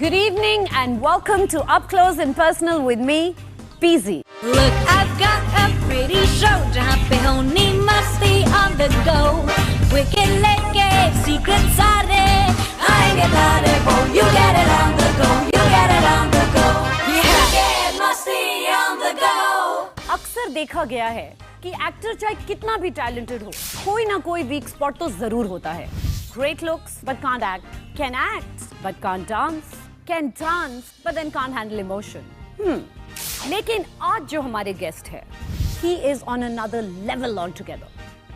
Good evening and welcome to Up Close and Personal with me, PZ. Look, I've got a pretty show जहाँ पे होनी मस्ती on the go. Wicked लेके secret सारे आएंगे तारे वो. You get it on the go, you get it on the go. Yeah, get मस्ती on the go. अक्सर देखा गया है कि एक्टर चाहे कितना भी टैलेंटेड हो, कोई ना कोई वीक स्पॉट तो जरूर होता है. Great looks but can't act, can act but can't dance, can dance but then can't handle emotion. लेकिन आज जो हमारे गेस्ट है, he is on another level altogether.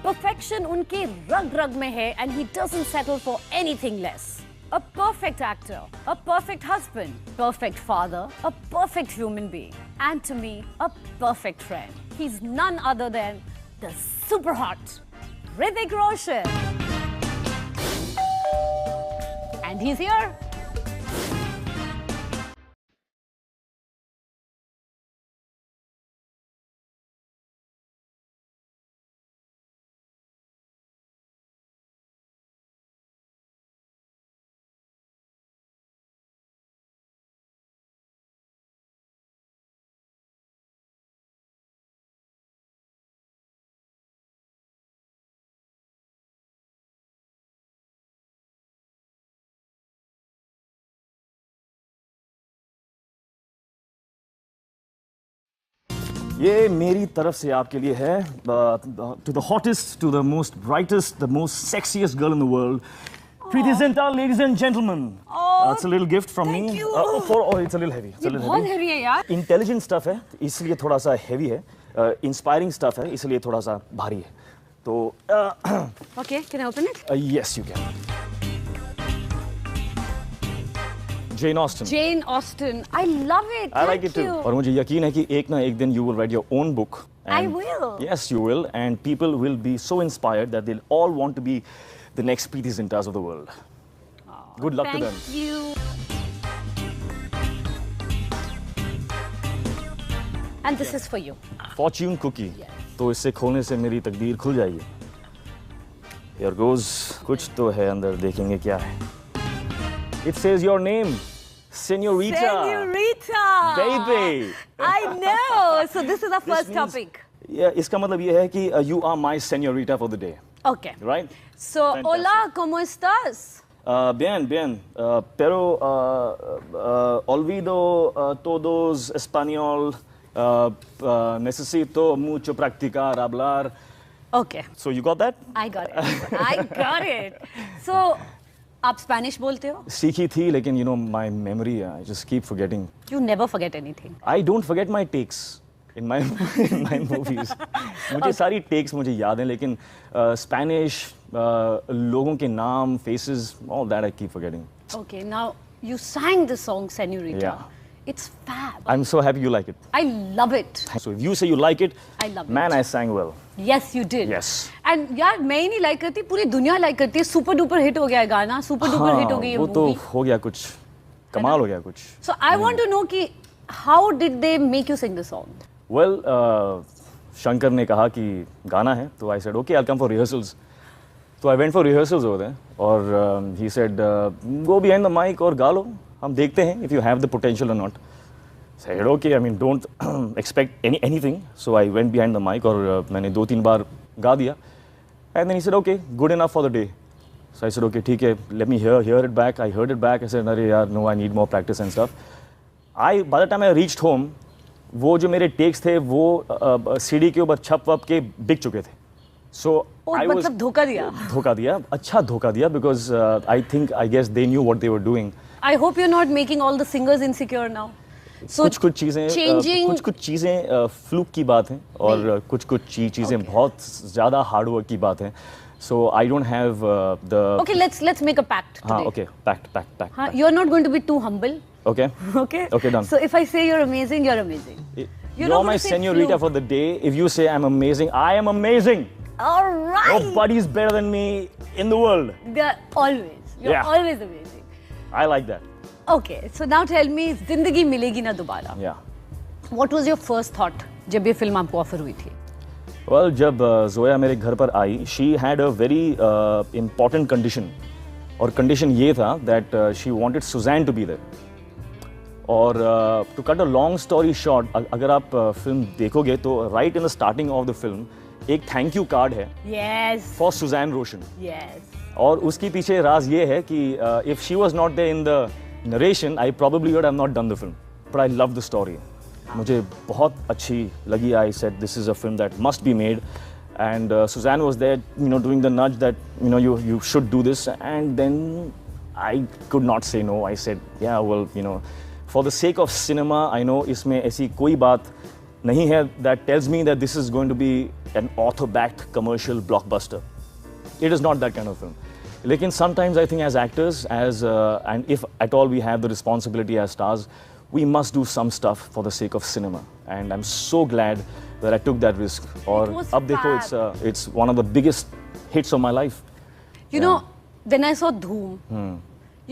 Perfection उनके रग रग में है and he doesn't settle for anything less. A perfect actor, a perfect husband, perfect father, a perfect human being, and to me, a perfect friend. He's none other than the super hot Hrithik Roshan. And he's here. ये मेरी तरफ से आपके लिए है to the hottest, to the most brightest, the most sexiest girl in the world. Preeti Zinta, ladies and gentlemen. It's a little gift from me. Thank you. It's a little heavy. It's a little बहुत heavy. heavy है यार. Intelligent stuff है, इसलिए थोड़ा सा heavy है. Inspiring stuff है, इसलिए थोड़ा सा भारी है. तो Okay, can I open it? yes, you can. Jane Austen. Jane Austen. I love it. I like it too. और मुझे यकीन है कि एक ना एक दिन you will write your own book. I will. Yes, you will, and people will be so inspired that they'll all want to be the next Preeti Zintas of the world. Good luck to them. Thank you. And this is for you. Fortune cookie. तो इससे खोलने से मेरी तकदीर खुल जाएगी. Here goes. कुछ तो है अंदर, देखेंगे क्या है. It says your name, Señorita. Señorita. Baby. I know. So this is our This first means- topic. Yeah, इसका मतलब ये है कि you are my Señorita for the day, Okay. right? So, Fantastic. hola, ¿cómo estás? Bien, bien. Pero olvido todos español. Necesito mucho practicar hablar. Okay. So you got that? I got it. I got it. So, आप Spanish बोलते हो? सीखी थी, लेकिन you know my memory, I just keep forgetting. You never forget anything. I don't forget my takes in my movies. मुझे सारी takes मुझे याद हैं, लेकिन Spanish लोगों के नाम, faces, all that I keep forgetting. Okay, now you sang the song Señorita. Yeah. It's fab. I'm so happy you like it. I love it. So if you say you like it, I love man, it. I sang well. Yes, you did. Yes. And यार मैं ही नहीं like करती, पूरी दुनिया like करती है. Super duper hit हो गया है गाना, सुपर डुपर हिट हो गई है वो तो मूवी. हो गया कुछ, कमाल हो गया कुछ. So I want to know कि how did they make you sing the song? Well, Shankar ने कहा कि गाना है, तो I said okay, I'll come for rehearsals. So I went for rehearsals over there, और he said go behind the mic और गा लो, हम देखते हैं if you have the potential or not. I said okay, I mean don't expect anything. So I went behind the mic और मैंने 2-3 बार गा दिया. And then he said okay, good enough for the day. So I said okay, ठीक है, let me hear it back. I heard it back. I said अरे यार no, I need more practice and stuff. By the time I reached home, वो जो मेरे takes थे वो CD के ऊपर छप वप के बिक चुके थे. So I was मतलब धोखा दिया. धोखा दिया, अच्छा धोखा दिया, because I guess they knew what they were doing. I hope you're not making all the singers insecure now. So कुछ चीजें changing कुछ चीजें फ्लूक की बात हैं, और कुछ चीजें बहुत ज़्यादा हार्ड वर्क की बात हैं. So I don't have the. Okay, let's make a pact today. हाँ, okay, pact. हाँ, you're not going to be too humble. Okay. Okay. Okay, done. So if I say you're amazing, you're amazing. You're not my gonna say señorita fluke. for the day. If you say I'm amazing, I am amazing. All right. Nobody's better than me in the world. They're always. You're Yeah. always amazing. I like that. Okay, so now tell me, जिंदगी मिलेगी ना दोबारा. Yeah. What was your first thought जब ये film आपको offer हुई थी? Well, जब जोया मेरे घर पर आई, she had a very important condition. और condition ये था that she wanted Suzanne to be there. और to cut a long story short, अगर आप फिल्म देखोगे तो right in the starting of the film एक थैंक यू कार्ड है Yes. For Suzanne Roshan, Yes. और उसके पीछे राज ये है कि if she was not there in the narration I probably would have not done the film, but I love the story. मुझे बहुत अच्छी लगी. I said this is a film that must be made, and Suzanne was there, you know, doing the nudge that, you know, you should do this, and then I could not say no. I said, yeah, well, you know, for the sake of cinema, I know इसमें ऐसी कोई बात नहीं है that tells me that this is going to be an author-backed commercial blockbuster. It is not that kind of film. Lekin sometimes I think as actors, and if at all we have the responsibility as stars, we must do some stuff for the sake of cinema. And I'm so glad that I took that risk. Or was ab dekho, it's one of the biggest hits of my life. You know, when I saw Dhoom,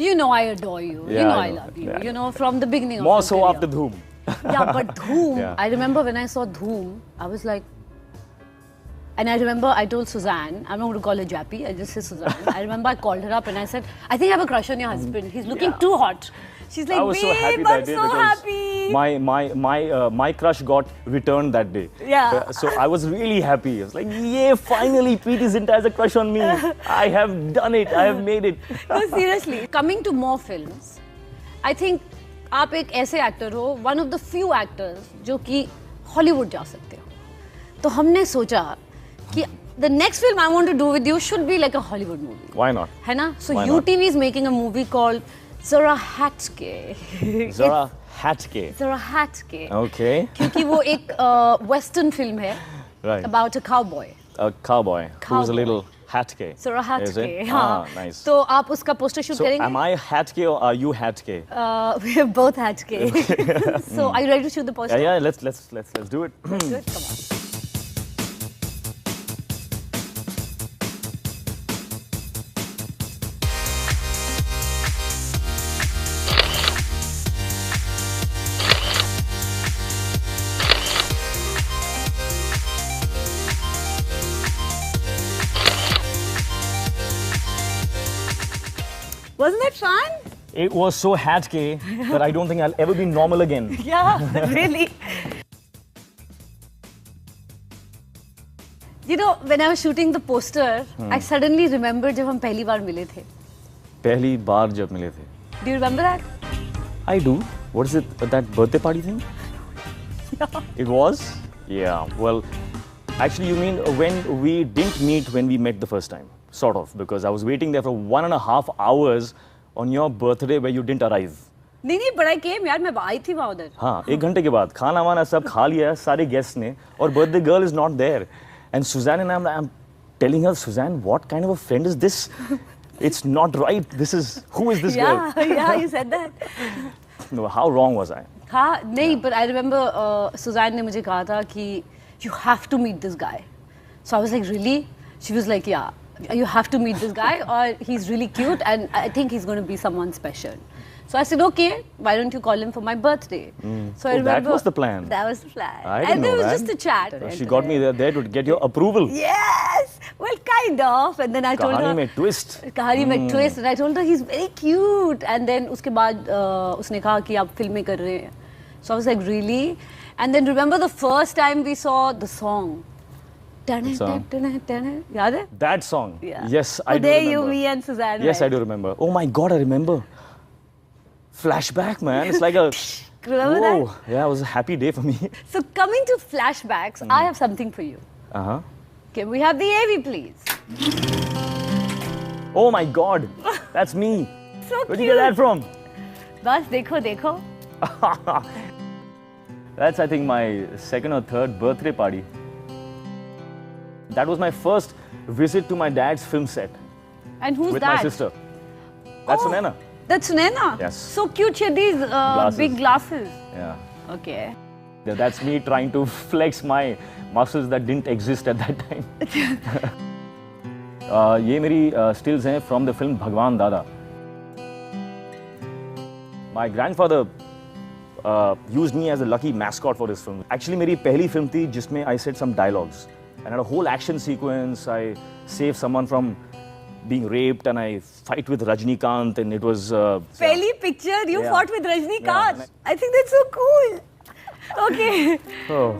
you know I adore you. Yeah, you know I I know. love you. Yeah. You know, from the beginning of More your so career. after Dhoom. Yeah, but Dhoom, Yeah. I remember when I saw Dhoom, I was like, and I remember I told Suzanne, I'm not going to call her Jappy, I just say Suzanne. I remember I called her up and I said, I think I have a crush on your husband. He's looking Yeah. too hot. She's like, I was so happy babe, that I'm day so because happy. my crush got returned that day. Yeah. So I was really happy. I was like, yeah, finally Preeti Zinta has a crush on me. I have done it. I have made it. No, seriously. Coming to more films, I think आप एक ऐसे actor हो, one of the few actors जो कि Hollywood जा सकते हो. तो हमने सोचा कि the next film I want to do with you should be like a Hollywood movie. Why not? है ना? So Why not? UTV is making a movie called Zara Hatke. Zara Hatke. Zara Hatke. Okay. क्योंकि वो एक western film है Right. about a cowboy. A cowboy who's a Cowboy. little Hatke. Zara Is Hatke. it? हाँ. Ah, nice. तो आप उसका poster shoot So करेंगे? am I Hatke or are you Hatke? We're both Hatke. So are you ready to shoot the poster? Yeah, let's do it. Good. Come on. Wasn't that fun? It was so Hatke that I don't think I'll ever be normal again. Yeah, really. You know, when I was shooting the poster, I suddenly remembered जब हम पहली बार मिले थे. पहली बार जब मिले थे. Do you remember that? I do. What is it? That birthday party thing? It was? Yeah. Well, actually, you mean when we didn't meet when we met the first time? Sort of, because I was waiting there for 1.5 hours on your birthday where you didn't arrive. नहीं but I came यार, मैं आई थी वहाँ उधर. हाँ, 1 घंटे के बाद खाना वाना सब खा लिया सारे गेस्ट ने और birthday girl is not there. And Suzanne and I'm telling her, Suzanne, what kind of a friend is this? It's not right. Who is this girl? Yeah, you said that. No, how wrong was I? हाँ, नहीं, but I remember Suzanne ने मुझे कहा था कि you have to meet this guy. So I was like, really? She was like, yeah, you have to meet this guy, or he's really cute, and I think he's going to be someone special. So I said, okay, why don't you call him for my birthday? So I Oh, remember that was the plan. That was the plan. I didn't and know it was that. just a chat. She got me there to get your approval. Yes, well, kind of. And then I told कहानी her. में twist. कहानी में twist, and I told her he's very cute. And then उसके बाद उसने कहा कि आप फिल्में कर रहे हैं. So I was like, really? And then remember the first time we saw the song. song? याद है? That song. Yeah. Yes, I So do there remember. you, me and Suzanne. Yes, I went. do remember. Oh my God, I remember. Flashback, man. It's like a. Remember Whoa. that? Yeah, it was a happy day for me. So coming to flashbacks, I have something for you. Uh-huh. Can we have the AV, please? Oh my God, that's me. So Where'd cute. you get that from? बस देखो देखो. That's, I think, my second or third birthday party. That was my first visit to my dad's film set And who's with that? my sister. That's Oh. Sunena. That's Sunena. Yes. So cute. She had these big glasses. Yeah. Okay. That's me trying to flex my muscles that didn't exist at that time. ये मेरी stills हैं from the film Bhagwan Dada. My grandfather used me as a lucky mascot for this film. Actually, मेरी पहली film थी जिसमें I said some dialogues and had a whole action sequence. I saved someone from being raped and I fight with Rajnikant and it was Pehli picture you Yeah. fought with Rajnikant. Yeah. I think that's so cool. Okay. oh.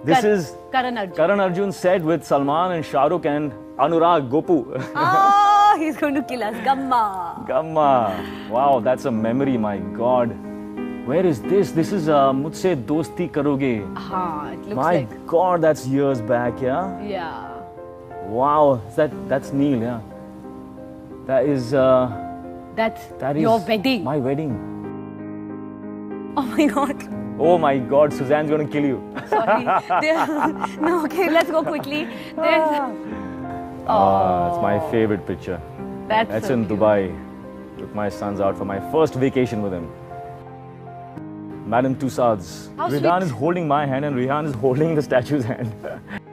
This is Karan Arjun. Karan Arjun said with Salman and Shah Rukh and Anurag Gopu. Oh, he's going to kill us. Gamma. Gamma. Wow, that's a memory, my God. Where is this? This is Mujhse Dosti Karoge. Haan, it looks My like. God, that's years back, yeah? Yeah. Wow, that's Neil, yeah. That is That's your wedding. My wedding. Oh my God. Oh my God, Suzanne's gonna kill you. Sorry. No, okay, let's go quickly. It's my favorite picture. That's so in cute. Dubai. Took my sons out for my first vacation with him. Madam Tussauds. How Rihan sweet. is holding my hand and Rihan is holding the statue's hand.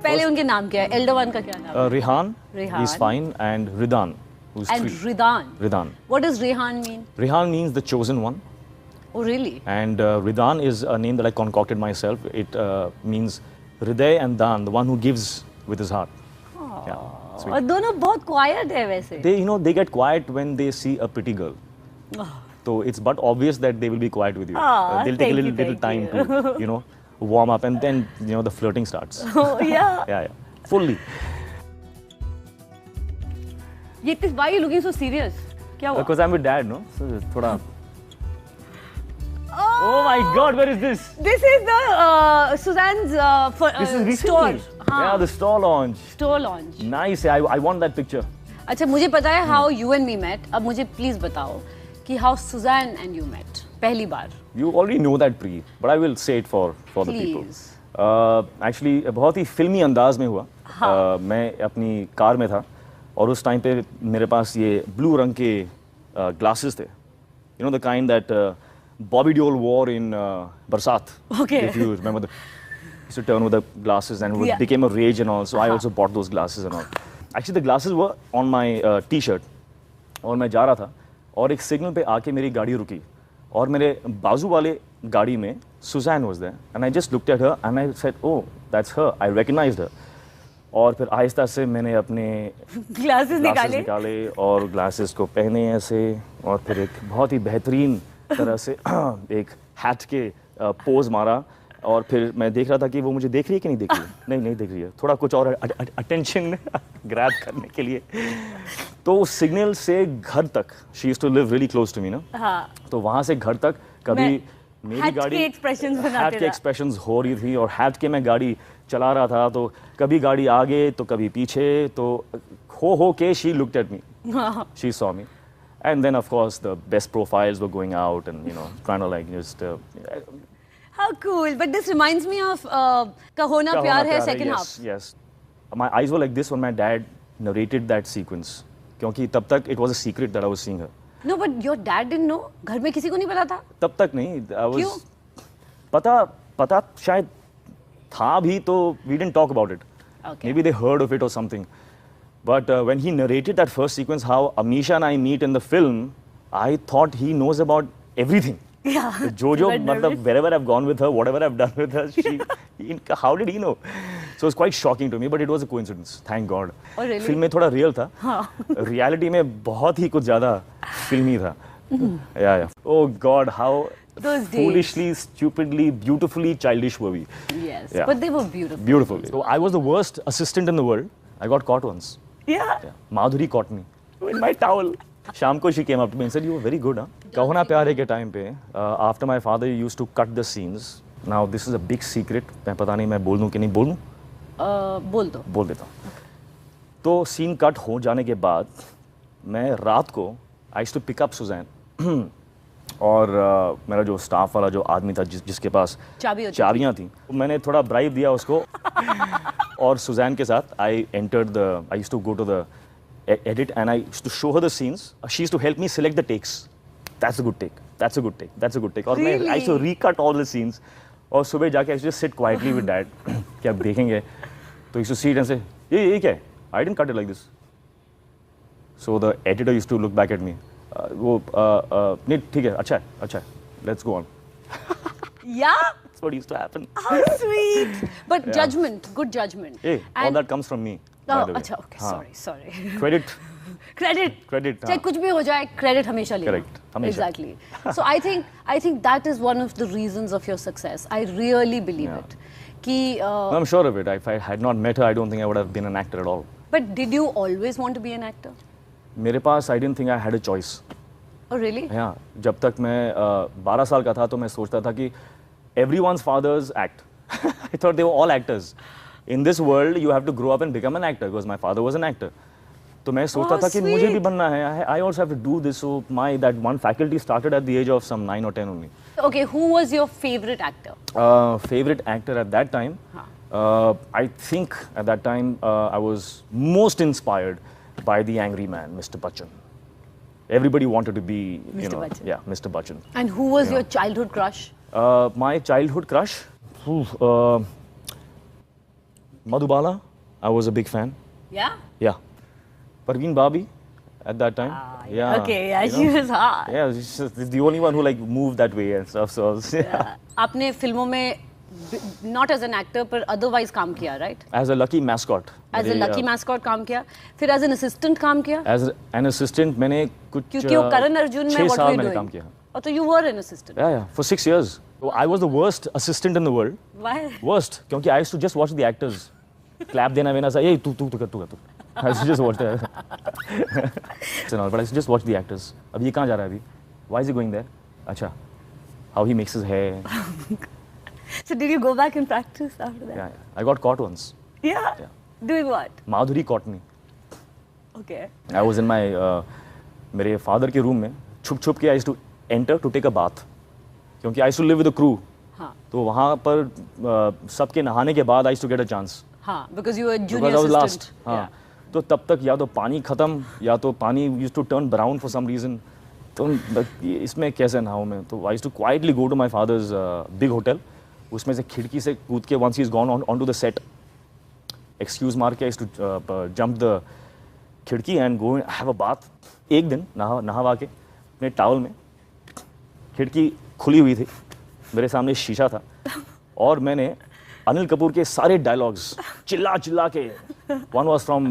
पहले उनके नाम क्या है? Elder one का क्या नाम है? Rihan, Rehan. he's fine, and Ridan, who's And three. Ridan. Ridan. What does Rehan mean? Rihan means the chosen one, Oh, really? and Ridan is a name that I concocted myself. It means Hriday and Dan, the one who gives with his heart. Yeah, sweet. और दोनों बहुत quiet है वैसे. They get quiet when they see a pretty girl. So it's but obvious that they will be quiet with you. Ah, They'll take a thank little you, time thank to, warm up, and then the flirting starts. Oh, yeah. Yeah, fully. Why are you looking so serious? क्या हुआ? Because I'm with dad, no? So thoda. Oh my God, where is this? This is the Suzanne's This is recently. store. हाँ, Yeah, the store launch. store launch. Nice. I want that picture. अच्छा मुझे पता है how you and me met. अब मुझे please बताओ कि how Suzanne and you met पहली बार. You already know that pre, but I will say it for the people. Please. Actually बहुत ही फिल्मी अंदाज में हुआ. मैं अपनी कार में था और उस टाइम पे मेरे पास ये ब्लू रंग के ग्लासेस थे. You know the kind that Bobby Deol wore in Barsat. Okay. If you remember used to turn with the glasses and it Yeah. became a rage and all. So I also bought those glasses and all. Actually the glasses were on my T-shirt और मैं जा रहा था और एक signal पे आके मेरी गाड़ी रुकी और मेरे बाजू वाले गाड़ी में Suzanne was there and I just looked at her and I said, oh, that's her. I recognized her. और फिर आहिस्ता से मैंने अपने Glasses ग्लासेस निकाले. निकाले और ग्लासेस को पहने ऐसे और फिर एक बहुत ही बेहतरीन तरह से एक हैट के पोज मारा और फिर मैं देख रहा था कि वो मुझे देख रही है कि नहीं देख रही है. नहीं देख रही है. थोड़ा कुछ और अटेंशन ग्रैब करने के लिए. तो उस सिग्नल से घर तक she used to live really close to me ना. हाँ. तो वहाँ से घर तक कभी मेरी हैट गाड़ी के expressions बनाते हैट के रहा. एक्सप्रेशंस हो रही थी और हैट के मैं गाड़ी चला रहा था तो कभी गाड़ी आगे तो कभी पीछे तो हो के she looked at me. She saw me. And then, of course, the best profiles were going out and, trying to like just... How cool. But this reminds me of Kaho Na Pyar Hai second half. Yes. My eyes were like this when my dad narrated that sequence. क्योंकि तब तक it was a secret that I was seeing her. No, but your dad didn't know. घर में किसी को नहीं पता था. तब तक नहीं. I was... क्यों? पता शायद था भी तो we didn't talk about it. Okay. Maybe they heard of it or something. But when he narrated that first sequence, how Amisha and I meet in the film, I thought he knows about everything. Yeah. Jojo, Red matlab, nervous. wherever I've gone with her, whatever I've done with her, how did he know? So it's quite shocking to me, but it was a coincidence. Thank God. Oh, really? Film में थोड़ा real था. हाँ. Reality में बहुत ही कुछ ज़्यादा फिल्मी था. Yeah. Oh God, how Those days. foolishly, stupidly, beautifully childish were we? Yes. Yeah. But they were beautiful. Beautiful. So I was the worst assistant in the world. I got caught once. Yeah. Yeah. Madhuri caught me in my towel. Sham ko she came up to me and said, "You were very good, huh?" Kaho Na Pyar Hai ke time pe, after my father used to cut the scenes. Now this is a big secret. मैं पता नहीं मैं बोल दूँ कि नहीं बोल दूँ. बोल दो. बोल देता हूँ. तो सीन कट हो जाने के बाद मैं रात को I used to pick up Suzanne और मेरा जो स्टाफ वाला जो आदमी था जिसके पास चाबियाँ थी मैंने थोड़ा ब्राइब दिया उसको और सुजैन के साथ I used to go to the edit and I used to show her the scenes. She used to help me select the takes. That's a good take. That's a good take. That's a good take. और मैं I used to recut all the scenes और सुबह जाके I used to just sit quietly with dad कि अब देखेंगे तो used to see it and say ये क्या है? I didn't cut it like this. So the editor used to look back at me. वो नहीं ठीक है अच्छा है let's go on. Yeah. That's what used to happen. How sweet. But judgment, good judgment. Hey, all that comes from me. by the way. अच्छा, okay, हाँ. sorry. Credit. Credit. हाँ. चाहे कुछ भी हो जाए, credit हमेशा लेना. Correct, हमेशा. Exactly. So I think that is one of the reasons of your success. I really believe Yeah. it. कि I'm sure of it. If I had not met her, I don't think I would have been an actor at all. but did you always want to be an actor? मेरे पास I didn't think I had a choice. Oh really? हाँ, जब तक मैं 12 साल का था तो मैं सोचता था कि everyone's fathers act. I thought they were all actors. In this world, you have to grow up and become an actor because my father was an actor. तो मैं सोचता Oh, था कि मुझे भी sweet. बनना है. I also have to do this. So that one faculty started at the age of some 9 or 10 only. Okay, who was your favorite actor? Favorite actor at that time? I think at that time I was most inspired by the angry man, Mr. Bachchan. Everybody wanted to be, you Mr. know, Bachchan. yeah, Mr. Bachchan. And who was your childhood crush? My childhood crush, Madhubala. I was a big fan. Yeah? Yeah, Parveen Babi at that time. Yeah. Okay, yeah, you she know. was hot. Yeah, she's the only one who like moved that way and stuff. So yeah. आपने फिल्मों में not as an actor पर otherwise काम किया, right? As a lucky mascot. As a lucky mascot काम किया, फिर as an assistant काम किया, As an assistant मैंने कुछ क्योंकि वो करण अर्जुन में 6 what साल were you मैंने doing? काम किया. Oh, so you were an assistant. Yeah, for 6 years. So I was the worst assistant in the world. Why? Worst, क्योंकि I used to just watch the actors. Clap देना vena सा, ये तू कर. I used to just watch that. But I used to just watch the actors. अब ये कहाँ जा रहा है अभी? Why is he going there? अच्छा. How he makes his hair. So did you go back and practice after that? Yeah, I got caught once. Yeah? Yeah. Doing what? Madhuri caught me. Okay. I was in my मेरे father के room में छुप के I used to enter to take a bath. क्योंकि I used to live with a crew. हाँ. तो वहाँ पर सबके नहाने के बाद I used to get a chance. हाँ, because you were junior Because I was assistant. last. हाँ. तो तब तक या तो पानी खत्म या तो पानी used to turn brown for some reason. तो इसमें कैसे नहाऊँ मैं? तो I used to quietly go to my father's big hotel. उसमें से खिड़की से कूद के once he's gone onto the set. Excuse मार के I used to jump the खिड़की and go and have a bath. एक दिन नहावा के अपने टावल में खिड़की खुली हुई थी. मेरे सामने शीशा था और मैंने अनिल कपूर के सारे डायलॉग्स चिल्ला के वन वाज फ्रॉम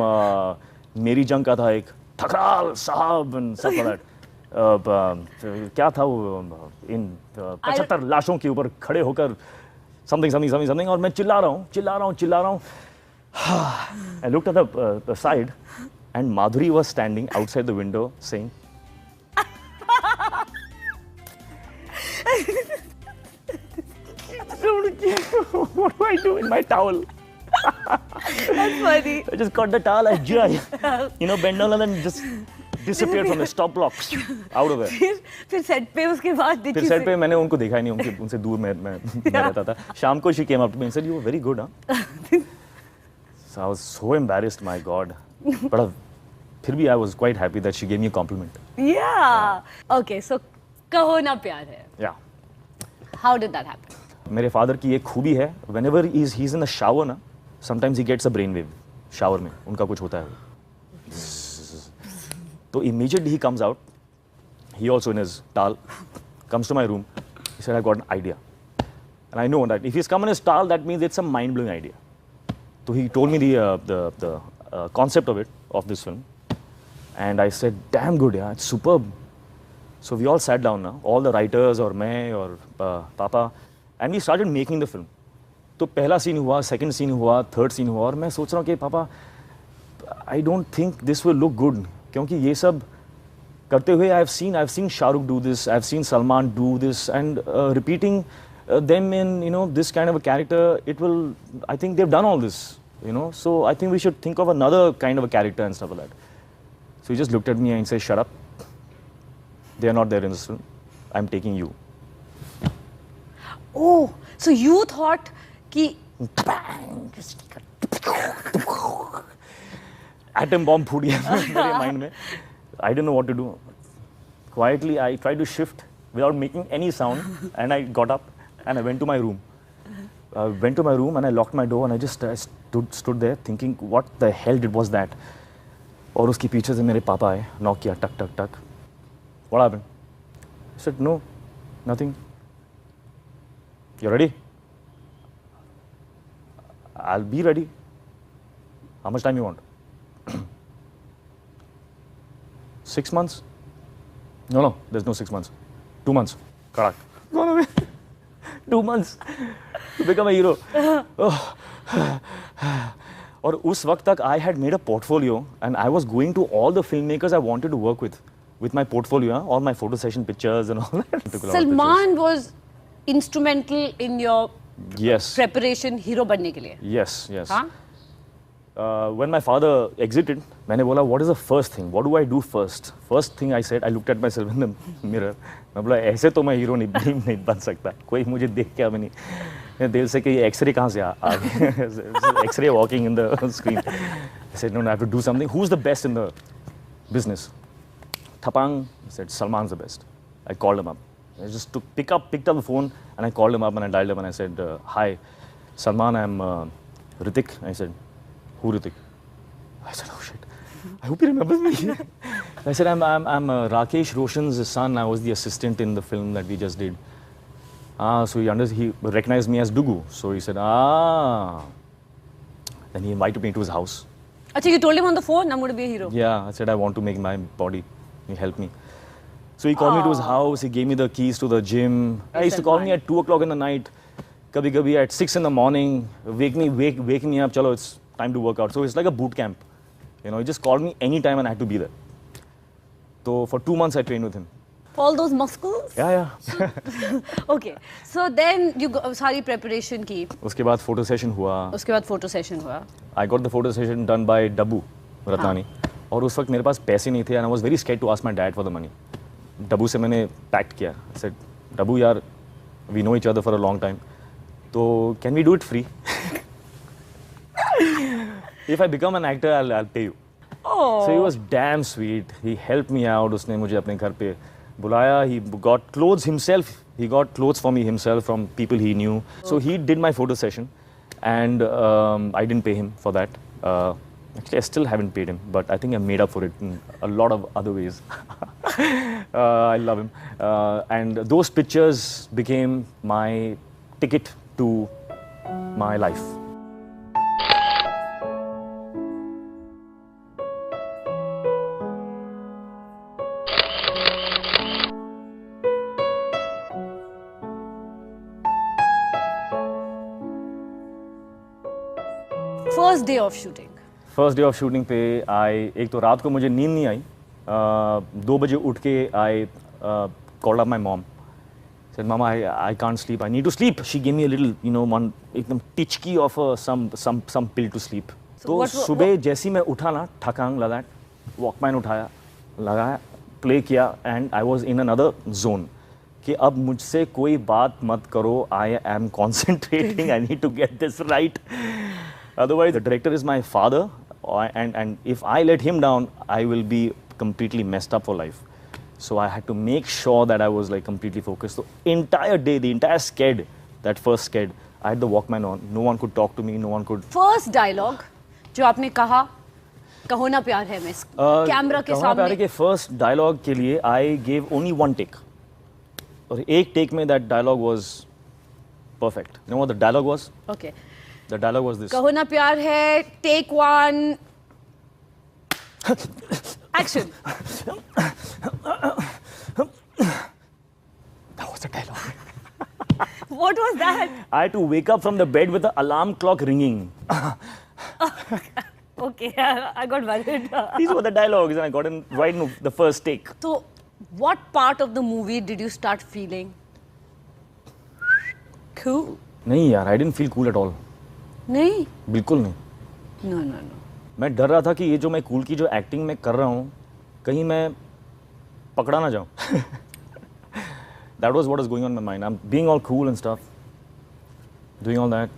मेरी जंग का था एक ठकराल साहब एंड सब दैट क्या था वो इन 75 लाशों के ऊपर खड़े होकर समथिंग और मैं चिल्ला रहा हूँ I looked at the side and Madhuri was standing outside the window saying what do I do in my towel? That's funny. I just got the towel, I bent down and just disappeared from the stop block out of it. फिर set पे उसके बाद फिर दिखी set पे मैंने उनको देखा ही नहीं, उनसे दूर मैं रहता था. शाम को she came up to me and said, "You were very good, huh?" So I was so embarrassed, my God. But फिर भी I was quite happy that she gave me a compliment. Yeah. Okay, so कहो ना प्यार है. Yeah. How did that happen? मेरे father की एक खूबी है, whenever he's in the shower ना, sometimes he gets a brainwave. Shower में उनका कुछ होता है. तो immediately he comes out, he also in his towel, comes to my room. He said, "I've got an idea," and I know that if he's come in his towel, that means it's a mind-blowing idea. So he told me the concept of this film, and I said, "Damn good, yeah, it's superb." So we all sat down now, all the writers or मैं और पापा, and we started making the film. तो पहला scene हुआ, second scene हुआ, third scene हुआ और मैं सोच रहा हूँ कि पापा, I don't think this will look good क्योंकि ये सब करते हुए I've seen Shahrukh do this, I've seen Salman do this, and repeating them in this kind of a character, I think they've done all this, so I think we should think of another kind of a character and stuff like that. So he just looked at me and said, "Shut up. They are not there in this film. I'm taking you." Oh, so you thought कि Atom bomb फूट गया मेरे mind में. I didn't know what to do. Quietly, I tried to shift without making any sound, and I got up and I went to my room. And I locked my door and I just stood there thinking, what the hell was that? और उसके पीछे से मेरे पापा आए, knock किया, टक टक टक. What happened? I said, "No, nothing." "You ready?" "I'll be ready." "How much time you want?" 6 months? No, there's no 6 months. 2 months. Correct. 2 months to become a hero. और उस वक्त तक I had made a portfolio and I was going to all the filmmakers I wanted to work with my portfolio, all my photo session pictures and all that. Took a lot of Salman was instrumental in your pictures. Yes. preparation hero बनने के लिए. Yes, yes. हाँ? When my father exited, मैंने बोला, what is the first thing? What do I do first? First thing I said, I looked at myself in the mirror. मैं बोला, ऐसे तो मैं हीरो नहीं बन सकता. कोई मुझे देख के अब नहीं. दिल से कि एक्सरे कहाँ से आ गए? X-ray walking in the screen. I said, no, I have to do something. Who's the best in the business? Thapang. I said, Salman's the best. I called him up. I just picked up the phone and I called him up and I dialed him and I said, hi, Salman, I'm Hrithik. I said, who Hrithik? I said, oh shit. I hope he remembers me. I said, I'm Rakesh Roshan's son. I was the assistant in the film that we just did. So he recognized me as Dugu. So he said, Then he invited me to his house. अच्छा, you told him on the phone, I'm going to be a hero. Yeah, I said, I want to make my body. He helped me. So he called me to his house. He gave me the keys to the gym. He used to call me at 2 o'clock in the night. Kabhi at 6 in the morning. Wake me up. Chalo, it's time to work out. So it's like a boot camp. You know, he just called me anytime and I had to be there. So for 2 months I trained with him. All those muscles? Yeah. Okay. So then you सारी preparation की. उसके बाद photo session हुआ. उसके बाद photo session हुआ. I got the photo session done by Dabbu Ratnani. और उस वक्त मेरे पास पैसे नहीं थे and I was very scared to ask my dad for the money. Dabbu से मैंने pact किया. I said, Dabbu यार, we know each other for a long time. So can we do it free? If I become an actor, I'll pay you. Oh. So he was damn sweet. He helped me out. उसने मुझे अपने घर पे बुलाया. He got clothes himself. He got clothes for me himself from people he knew. So he did my photo session, and I didn't pay him for that. Actually, I still haven't paid him, but I think I made up for it in a lot of other ways. I love him, and those pictures became my ticket to my life. First day of shooting. First day of shooting पे एक तो रात को मुझे नींद नहीं आई. 2 बजे उठ के I called up my mom. Said mama I can't sleep, I need to sleep. She give me a little one एकदम टिचकी of some pill to sleep. तो सुबह जैसे ही मैं उठा ना, ठकांग लगा, वॉकमैन उठाया, लगाया, प्ले किया and I was in another zone कि अब मुझसे कोई बात मत करो. I am concentrating, I need to get this right. Otherwise, the director is my father, and if I let him down, I will be completely messed up for life. So I had to make sure that I was like completely focused. So entire day, the entire sked, that first sked, I had the Walkman on. No one could talk to me. No one could. First dialogue, जो आपने कहा, कहो ना प्यार है, मैं camera के कहो ना प्यार है सामने. के first dialogue के लिए I gave only 1 take. और एक take में that dialogue was perfect. You know what the dialogue was? Okay. The dialogue was this. कहो ना प्यार है, take 1. Action. That was the dialogue. What was that? I had to wake up from the bed with the alarm clock ringing. Okay, I got worried. These were the dialogues, and I got in right in the first take. So, what part of the movie did you start feeling cool? नहीं यार, I didn't feel cool at all. नहीं? बिल्कुल नहीं. No. मैं डर रहा था कि ये जो मैं कूल की जो एक्टिंग में कर रहा हूँ, कहीं मैं पकड़ा ना जाऊँ. That was what was going on in my mind. I'm being all cool and stuff, doing all that,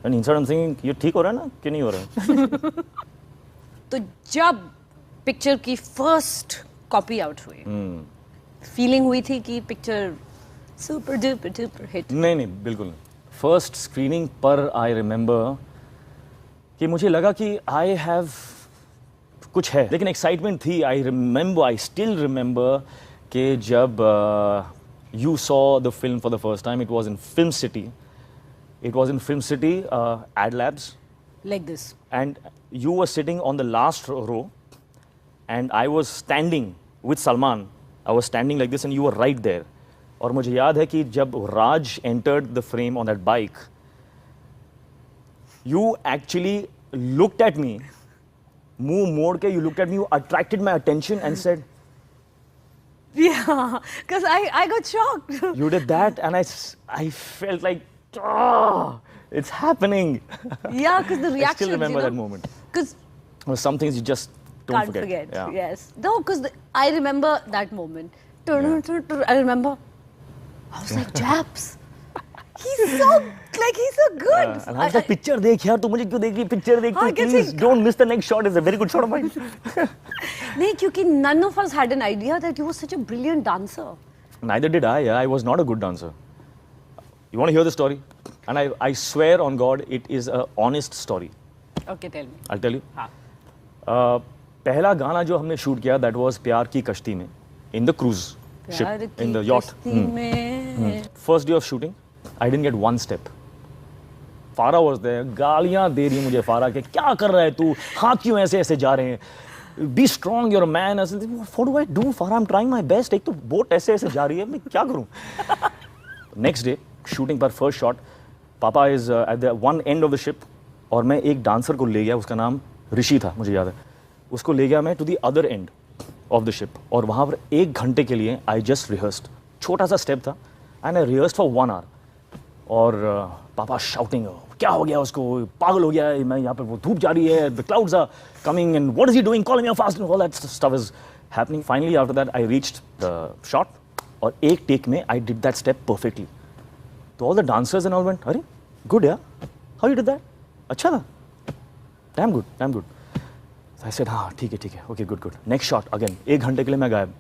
and inside I'm thinking, ये ठीक हो रहा है ना कि नहीं हो रहा है? तो जब पिक्चर की फर्स्ट कॉपी आउट हुई, फीलिंग हुई थी कि पिक्चर सुपर डुपर हिट? नहीं, बिल्कुल नहीं. फर्स्ट स्क्रीनिंग पर आई रिमेंबर कि मुझे लगा कि आई हैव कुछ है, लेकिन एक्साइटमेंट थी. आई स्टिल रिमेंबर कि जब you saw the film for the first time, it was in Film City. Ad Labs. Like this. And you were sitting on the last row, and I was standing with Salman, I was standing like this and you were right there. और मुझे याद है कि जब Raj entered the frame on that bike, you actually looked at me, मुंह मोड़ के you looked at me, you attracted my attention and said, Yeah, because I got shocked. you did that and I felt like, oh, it's happening. Yeah, because the reaction. I still remember that moment. Because Some things you just don't can't forget. Yeah. Yes. No, because I remember that moment. I remember. I was like, Japs. He's so good. And I was like, picture देख यार, तू मुझे क्यों देख रही है? Picture देख हाँ, तू, कैसे? please don't miss the next shot. It's a very good shot of mine. नहीं, क्योंकि none of us had an idea that you were such a brilliant dancer. Neither did I. I was not a good dancer. You want to hear the story? And I swear on God, it is a honest story. Okay, tell me. I'll tell you. हाँ. पहला गाना जो हमने shoot किया, that was प्यार की कश्ती में, in the cruise ship, प्यार in the की yacht. कश्ती में. First day of shooting, I didn't get one step. Farah was there, गालियाँ दे रही मुझे फारा के, क्या कर रहा है तू, हाथ क्यों ऐसे ऐसे जा रहे हैं, be strong, you're a man. I said, what do I do, Farah? I'm trying my best. एक तो बोट ऐसे ऐसे जा रही है, मैं क्या करूँ? Next day, shooting पर first shot, पापा is at the one end of the ship, और मैं एक डांसर को ले गया, उसका नाम ऋषि था, मुझे याद है, उसको ले गया मैं to the other end of the ship, और वहाँ पर 1 घंटे के लिए I just rehearsed, छोटा सा step था, and I rehearsed for 1 hour, और पापा shouting, क्या हो गया उसको, पागल हो गया है, मैं यहाँ पर, वो धूप जा रही है, the clouds are coming and what is he doing, call him here fast, and all that stuff is happening. Finally after that I reached the shot, और एक take में I did that step perfectly. So all the dancers and all went, अरे good yeah, how you did that, अच्छा था, damn good, damn good. So I said, हाँ ठीक है, okay good. Next shot again, 1 घंटे के लिए मैं गायब.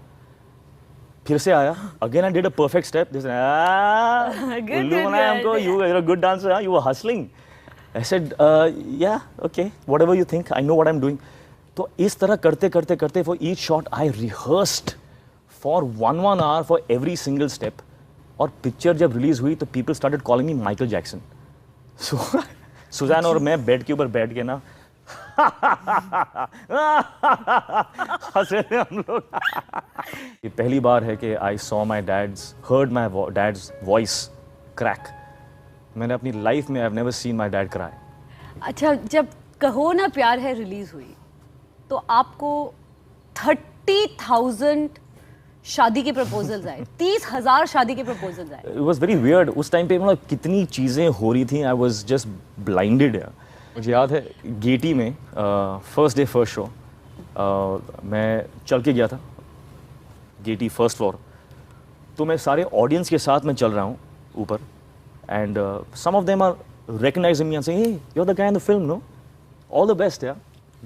फिर से आया, again I did a perfect step. They said, Good. you're a good dancer, huh? You were hustling. I said, yeah, okay, whatever you think, I know what I'm doing. तो इस तरह करते for each shot I rehearsed for 1 hour for every single step. और picture जब release हुई तो people started calling me Michael Jackson. So Sujan और मैं बेड के ऊपर बैठ के ना हंस रहे थे हम लोग. ये पहली बार है कि I saw my heard my dad's voice crack. मैंने अपनी लाइफ में I've never seen my dad cry. अच्छा, जब कहो ना प्यार है रिलीज हुई तो आपको 30,000 शादी के प्रपोजल्स आए, 30,000 शादी के प्रपोजल्स आए. It was very weird. उस टाइम पे मतलब कितनी चीज़ें हो रही थी, I was just blinded. मुझे याद है गेटी में फर्स्ट डे फर्स्ट शो मैं चल के गया था गेटी फर्स्ट फ्लोर, तो मैं सारे ऑडियंस के साथ मैं चल रहा हूँ ऊपर, and some of them are recognising me and saying, hey you are the guy in the film, no, all the best यार,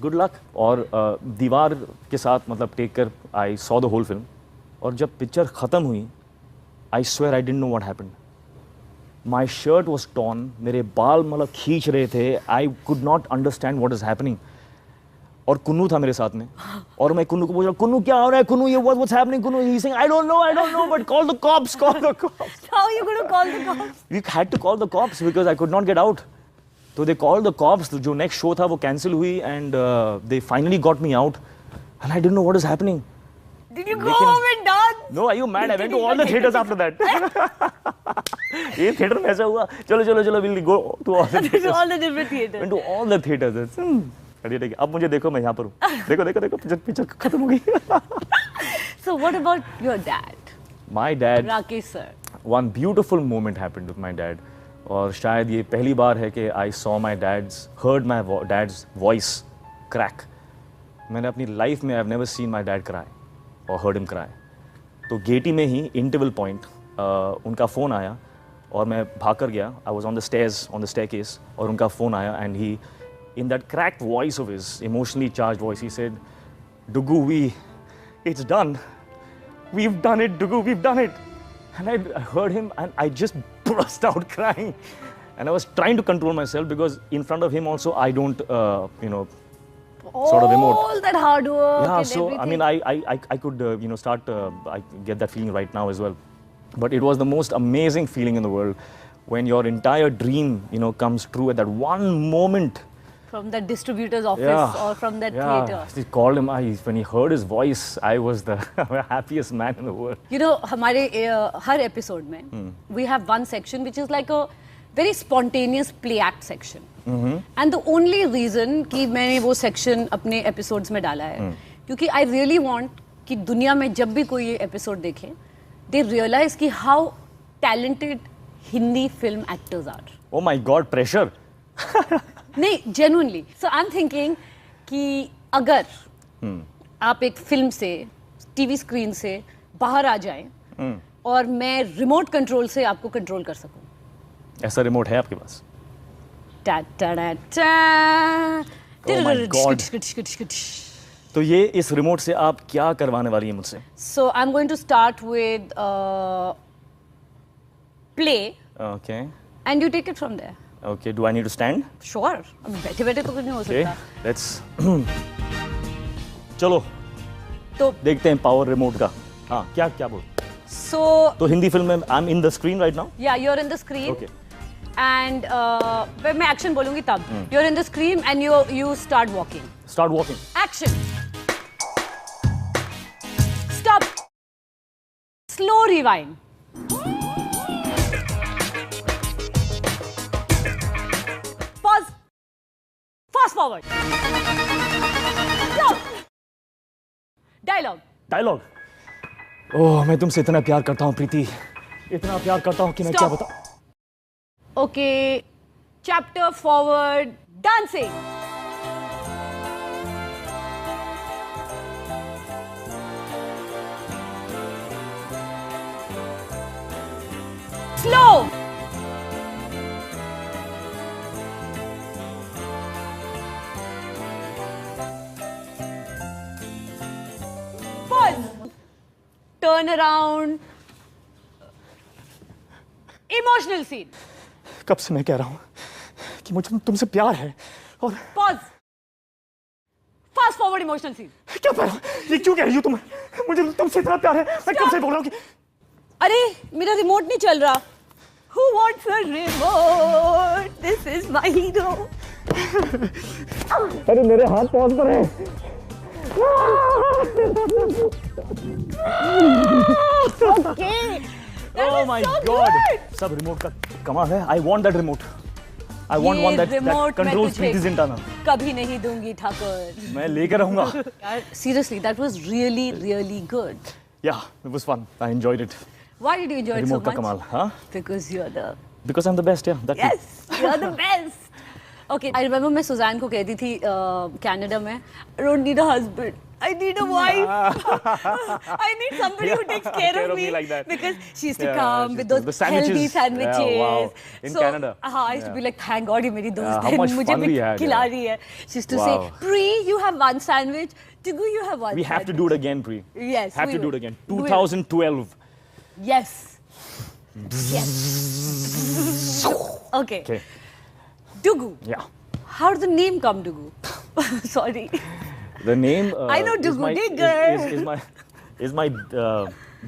गुड लक. और दीवार के साथ मतलब टेक कर I saw the whole film, और जब पिक्चर ख़त्म हुई I swear I didn't know what happened. My shirt was torn, मेरे बाल मतलब खींच रहे थे, I could not understand what is happening. और कुन्नू था मेरे साथ में, और मैं कुन्नू को बोल रहा हूँ, कुन्नू क्या हो रहा है, कुन्नू ये what's happening, Kunnu he saying, I don't know but call the cops. How are you going to call the cops? We had to call the cops because I could not get out. So they called the cops. जो next show था वो cancel हुई, and they finally got me out, and I didn't know what is happening. Did you go home and dance? No, are you mad? I went to all the theaters after that. ये theater में ऐसा हुआ, चलो we'll go to all the theaters. To all the different theaters. Went to all the theaters. ठीक है, अब मुझे देखो, मैं यहाँ पर हूँ. देखो पिक्चर खत्म हो गई. So what about your dad? My dad. Rakesh sir. One beautiful moment happened with my dad. और शायद ये पहली बार है कि I saw my heard my dad's voice crack. मैंने अपनी लाइफ में I've never seen my dad cry or heard him cry. तो गेटी में ही इंटरवल पॉइंट उनका फ़ोन आया और मैं भाग कर गया. I was on the stairs, on the staircase, और उनका फ़ोन आया, and he, in that cracked voice of his, emotionally charged voice, he said, Dugu, it's done. We've done it, Dugu, we've done it. And I heard him and I just burst out crying. And I was trying to control myself because in front of him also I don't, sort of emote. All that hard work. Yeah, and so everything. I mean, I could, start, I get that feeling right now as well. But it was the most amazing feeling in the world when your entire dream, comes true at that one moment From the distributor's office or from that theater. He called him. When he heard his voice, I was the happiest man in the world. You know, हमारे हर episode में we have one section which is like a very spontaneous play act section. And the only reason कि मैंने वो section अपने episodes में डाला है क्योंकि I really want कि दुनिया में जब भी कोई ये episode देखे, they realize कि how talented Hindi film actors are. Oh my God, pressure. नहीं, genuinely. So I'm thinking कि अगर आप एक फिल्म से, टीवी स्क्रीन से बाहर आ जाएं और मैं रिमोट कंट्रोल से आपको कंट्रोल कर सकूं. ऐसा रिमोट है आपके पास? टा टा टा टा. Oh my God. तो ये इस रिमोट से आप क्या करवाने वाली हैं मुझसे? So I'm going to start with play. Okay. And you take it from there. Okay. Do I need to stand? Sure. अब बैठे-बैठे तो कुछ नहीं हो Okay. सकता. Let's. चलो. तो देखते हैं पावर रिमोट का. हाँ, क्या बोल? so तो हिंदी फिल्म में I'm in the screen right now. yeah, you're in the screen. Okay. And मैं एक्शन बोलूंगी तब. You're in the screen and you start walking. Start walking. Action. Stop. Slow rewind. Pause. Fast forward. Stop. Dialogue. Dialogue. ओह, मैं तुमसे इतना प्यार करता हूँ प्रीति. इतना प्यार करता हूँ कि मैं क्या Stop. बताऊँ. Okay. Chapter forward. Dancing. Slow. Pause. Turn around. Emotional scene. कब से मैं कह रहा हूँ कि मुझे तुमसे प्यार है और Pause. Fast forward emotional scene. क्या प्यार? ये क्यों कह रही हो तुम? मुझे तुमसे इतना प्यार है. मैं कब से बोल रहा हूँ कि अरे मेरा रिमोट नहीं चल रहा. Who wants a remote? This is my hero. अरे मेरे हाथ पॉज पर हैं. Okay. That Oh was my so God. good. सब रिमोट का कमाल है. I want that remote. I want ये one that remote मैं controls तुझे Preeti Zintana. कभी नहीं दूंगी ठाकुर. मैं लेकर रहूँगा. यार, seriously, that was really, really good. Yeah, it was fun. I enjoyed it. Why did you enjoy it so Remote का much? कमाल, हाँ? Because you're the Because I'm the best, yeah. That's it. yes, you're the best. Okay, I remember मैं सुजान को कहती थी Canada में, I don't need a husband. I need a wife. I need somebody who takes care of me like that. because she used to Yeah, come she with used those to- the healthy sandwiches. sandwiches. Yeah, wow. In Canada. हाँ, I used to be Yeah. like, thank God ये मेरी दोस्त Yeah, how है, much मुझे fun भी we had, खिला yeah. रही है. She used to Wow. say, Pri, you have one sandwich. Tigu, you have one. We have to do it again, Pri. Yes, Have we to do will. it again. We will. 2012. Yes. Yes. Okay. Okay. Dugu. Yeah. How did the name come, Dugu? Sorry. The name. I know is Dugu my- Digger. is my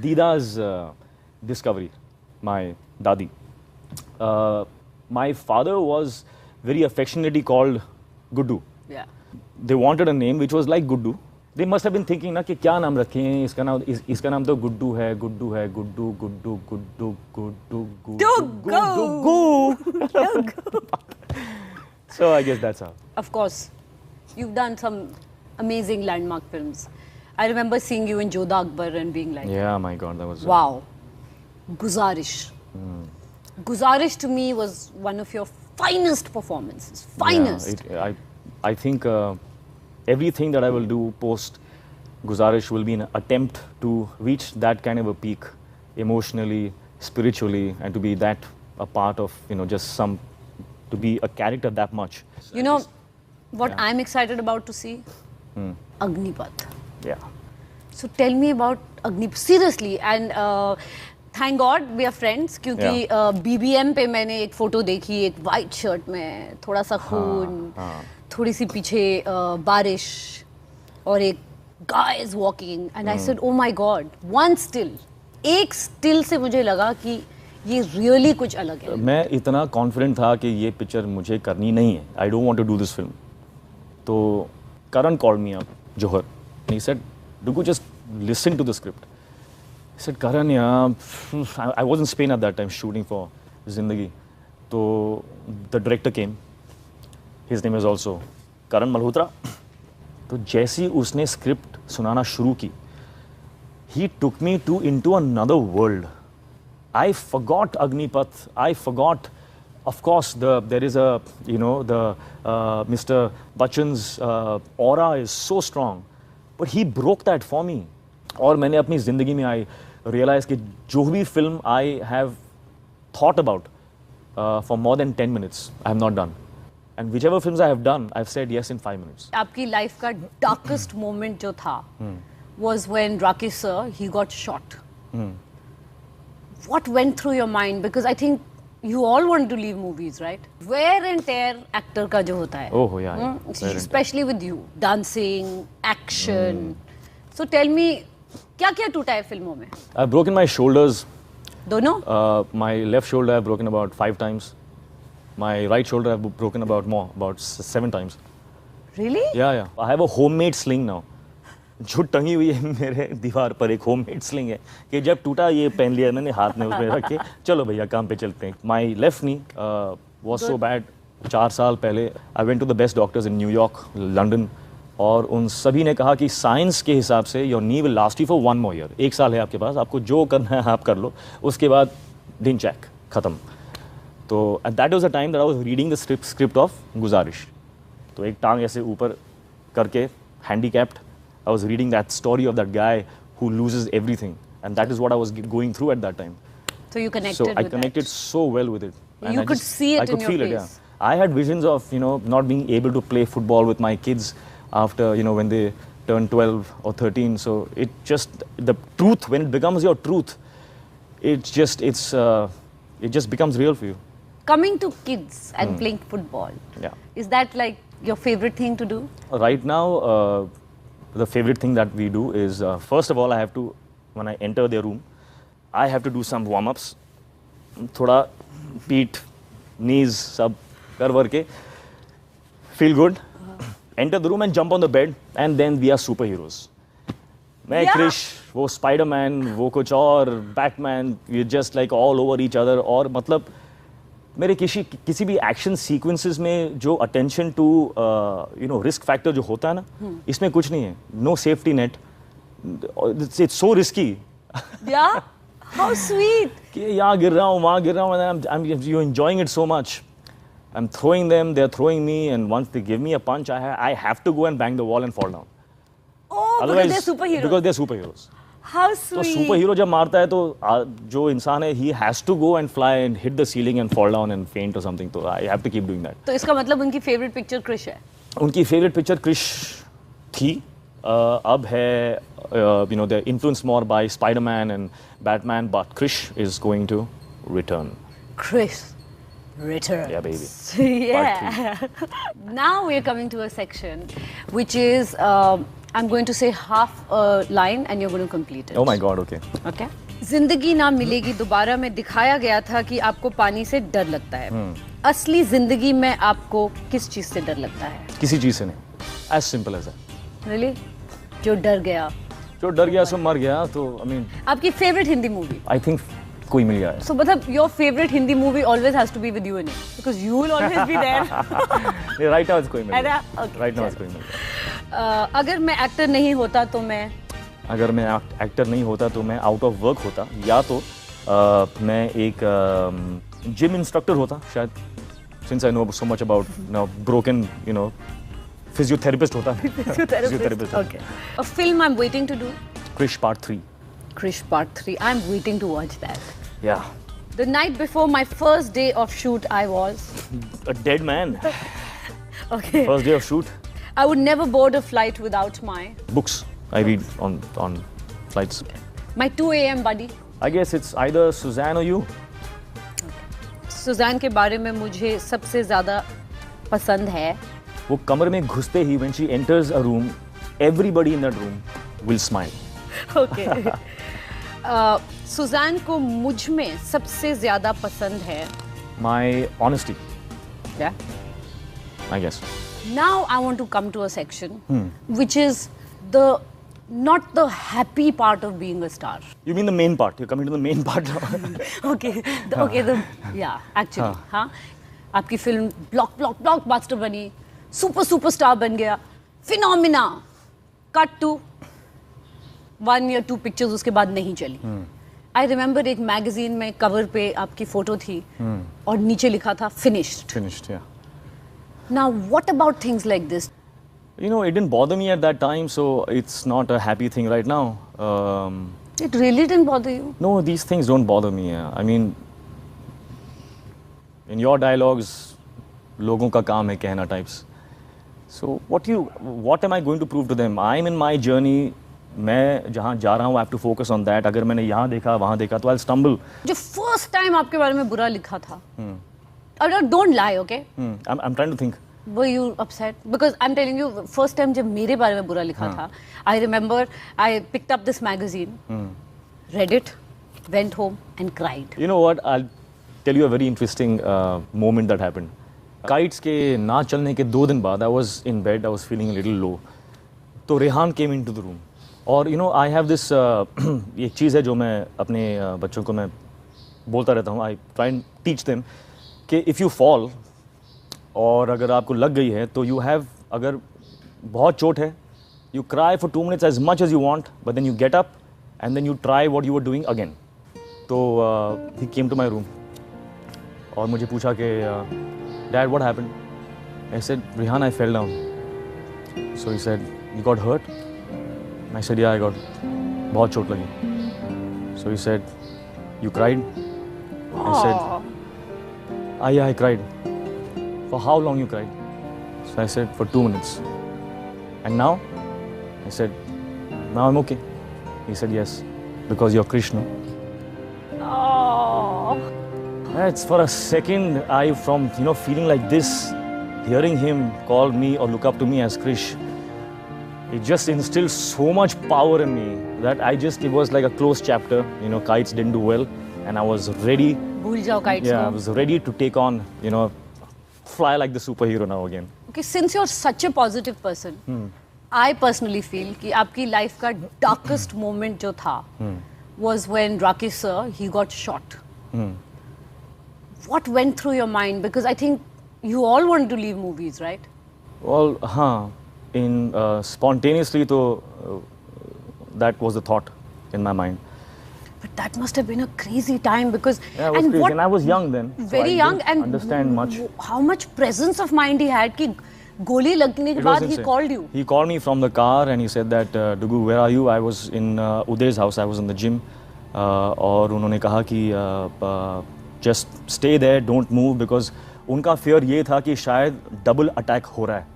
Dida's discovery. My dadi. My father was very affectionately called Guddu. Yeah. They wanted a name which was like Guddu. They must have been thinking ना कि क्या नाम रखें. इसका नाम तो गुड्डू है Guddu Guddu Guddu Guddu Dugu. So I guess that's how. Of course. You've done some amazing landmark films. I remember seeing you in Jodha Akbar and being like, Yeah, my God, that was. wow. Guzarish. Guzarish to me was one of your finest performances. Finest. Yeah, I think everything that I will do post Guzarish will be an attempt to reach that kind of a peak emotionally, spiritually, and to be that a part of, just to be a character that much. You know what I'm excited about to see? Agnipath. Yeah. So tell me about Agnipath. Seriously. And thank God we are friends क्योंकि BBM पे मैंने एक photo देखी एक white shirt में थोड़ा सा खून थोड़ी सी पीछे बारिश और एक guy is walking and I said oh my God one still एक still से मुझे लगा कि ये really कुछ अलग है. मैं इतना कॉन्फिडेंट था कि ये पिक्चर मुझे करनी नहीं है. I don't want to do this film. तो Karan called me up, Johar, and he said, Dugu, just listen to the script. He said, Karan, yeah, I was in Spain at that time shooting for Zindagi. So the director came. His name is also Karan Malhotra. तो जैसी उसने script सुनाना शुरू की, he took me into another world. I forgot Agnipath. I forgot, of course, there is a, you know, the Mr. Bachchan's aura is so strong, but he broke that for me. और मैंने अपनी ज़िंदगी में I realized कि जो भी film I have thought about for more than 10 minutes, I have not done. And whichever films I have done, I've said yes in 5 minutes. आपकी life का darkest moment जो था was when Rakesh sir he got shot. What went through your mind? Because I think you all want to leave movies, right? Wear and tear actor का जो होता है. Oh yeah. Wear and tear. Especially with you, dancing, action. So tell me, क्या-क्या टूटा है फिल्मों में? I've broken my shoulders. दोनों? My left shoulder I've broken about 5 times. My right shoulder I've broken about 7 times. Really? Yeah. I have a homemade sling now. जो टंगी हुई है मेरे दीवार पर एक homemade sling है कि जब टूटा ये पहन लिया मैंने हाथ में उसमें रख के चलो भैया काम पे चलते हैं. My left knee was so bad. 4 साल पहले I went to the best doctors in New York, London और उन सभी ने कहा कि साइंस के हिसाब से your knee will last you for 1 more year. 1 साल है आपके पास, आपको जो करना है आप कर लो, उसके बाद दिन चेक खत्म. तो at that was the time that I was reading the script of गुजारिश. तो एक टांग ऐसे ऊपर करके handicapped, I was reading that story of that guy who loses everything, and that is what I was going through at that time. So you connected So with I connected so well with it. And You I could see it I could in your feel face. it, yeah. I had visions of, you know, not being able to play football with my kids after, you know, when they turn 12 or 13. So it just, the truth, when it becomes your truth, it just becomes real for you. Coming to kids and playing football. Yeah. Is that like your favorite thing to do? Right now, the favorite thing that we do is, first of all, I have to, when I enter their room, I have to do some warm-ups. थोड़ा पीठ, knees, सब कर वर के, feel good, enter the room and jump on the bed, and then we are superheroes. मैं क्रिश, वो Spiderman, वो कुछ और, Batman, we just like all over each other. और मतलब मेरे किसी भी एक्शन सीक्वेंसेस में जो attention to you know risk factor जो होता है ना, इसमें कुछ नहीं है. No safety net. It's so risky. Yeah. How sweet. कि यहाँ गिर रहा हूँ, वहाँ गिर रहा हूँ, and I'm you enjoying it so much. I'm throwing them, they're throwing me, and once they give me a punch, I have to go and bang the wall and fall down. Oh, because they're superheroes. Because they're superheroes. How तो sweet. Super hero जब मारता है तो जो इंसान है he has to go and fly and hit the ceiling and fall down and faint or something. तो I have to keep doing that. तो इसका मतलब उनकी favorite picture क्रिश है. उनकी फेवरेट पिक्चर क्रिश थी. अब है you know they're influenced more by Spider-Man and Batman, but Krish is going to return. Krish returns. Yeah, baby. Yeah. Now we're coming to a section which is I'm going to say half a line and you're going to complete it. Oh my God, okay. Okay. जिंदगी ना मिलेगी दोबारा में दिखाया गया था कि आपको पानी से डर लगता है. असली जिंदगी में आपको किस चीज से डर लगता है? किसी चीज से नहीं. As simple as that. Really? जो डर गया. जो डर गया सो मर गया. तो I mean. आपकी favorite Hindi movie? I think कोई मिल गया है. So मतलब your favorite Hindi movie always has to be with you in it because you will always be there. Yeah, right now it's कोई मिल गया. Okay. Right now it's कोई मिल गया. अगर मैं एक्टर नहीं होता तो मैं अगर मैं एक्टर नहीं होता तो मैं आउट ऑफ वर्क होता, या तो मैं एक जिम इंस्ट्रक्टर होता शायद. Since I know so much about broken you know physiotherapist होता. physiotherapist. Okay. A film I'm waiting to do. Krish Part 3. Krish Part 3. I'm waiting to watch that. Yeah. The night before my first day of shoot, I was. A dead man. Okay. First day of shoot. I would never board a flight without my. Books I read on flights. My 2 a.m. buddy. I guess it's either Suzanne or you. Suzanne के बारे में मुझे सबसे ज़्यादा पसंद है. वो कमरे में घुसते ही when she enters a room, everybody in that room will smile. Okay. Sujan को मुझ में सबसे ज़्यादा पसंद है. My honesty, Yeah. I guess. Now I want to come to a section which is the not the happy part of being a star. You mean the main part? You're coming to the main part now. Okay, yeah, actually, हाँ, आपकी film blockbuster बनी, superstar बन गया, phenomena, cut to 1 or 2 pictures उसके बाद नहीं चली. I remember एक magazine में cover पे आपकी photo थी और नीचे लिखा था finished. Finished, yeah. Now, what about things like this? You know, it didn't bother me at that time, so it's not a happy thing right now. It really didn't bother you? No, these things don't bother me. Yeah. I mean, in your dialogues, logon ka kaam hai kehna types. So what am I going to prove to them? I'm in my journey. मैं जहाँ जा रहा हूँ, I have to focus on that. अगर मैंने यहाँ देखा, वहाँ देखा, तो I'll stumble. जो first time आपके बारे में बुरा लिखा था. Don't lie, okay? I'm trying to think. Were you upset? Because I'm telling you, first time जब मेरे बारे में बुरा लिखा था, I remember I picked up this magazine, read it, went home and cried. You know what? I'll tell you a very interesting moment that happened. Kites के ना चलने के 2 दिन बाद, I was in bed, I was feeling a little low. तो Rehan came into the room. और you know, I have this ये चीज़ है जो मैं अपने बच्चों को मैं बोलता रहता हूँ. I try and teach them कि if you fall और अगर आपको लग गई है तो you have, अगर बहुत चोट है, you cry for 2 minutes as much as you want, but then you get up and then you try what you were doing again. तो he came to my room और मुझे पूछा कि Dad, what happened? I said, Rehan, I fell down. So he said, you got hurt? I said, yeah, I got बहुत चोट लगी. So he said, you cried? I said, yeah, I cried. For how long you cried? So I said, for 2 minutes. And now? I said, now I'm okay. He said, yes, because you're Krishna. Oh. It's for a second, I from feeling like this, hearing him call me or look up to me as Krish, it just instilled so much power in me that it was like a closed chapter. Kites didn't do well, and I was ready. भूल जाओ kites Yeah, को. I was ready to take on, fly like the superhero now again. Okay, since you're such a positive person, I personally feel कि आपकी life का darkest moment जो था was when Rakesh sir, he got shot. What went through your mind? Because I think you all wanted to leave movies, right? Well, spontaneously, that was the thought in my mind. But that must have been a crazy time because Yeah, it was crazy. And I was young then. Very so I young didn't and understand much. How much presence of mind he had कि गोली लगने के It was बाद he insane. called you. He called me from the car and he said that, Dugu, where are you? I was in Uday's house. I was in the gym. और उन्होंने कहा कि just stay there, don't move, because उनका fear ये था कि शायद double attack हो रहा है,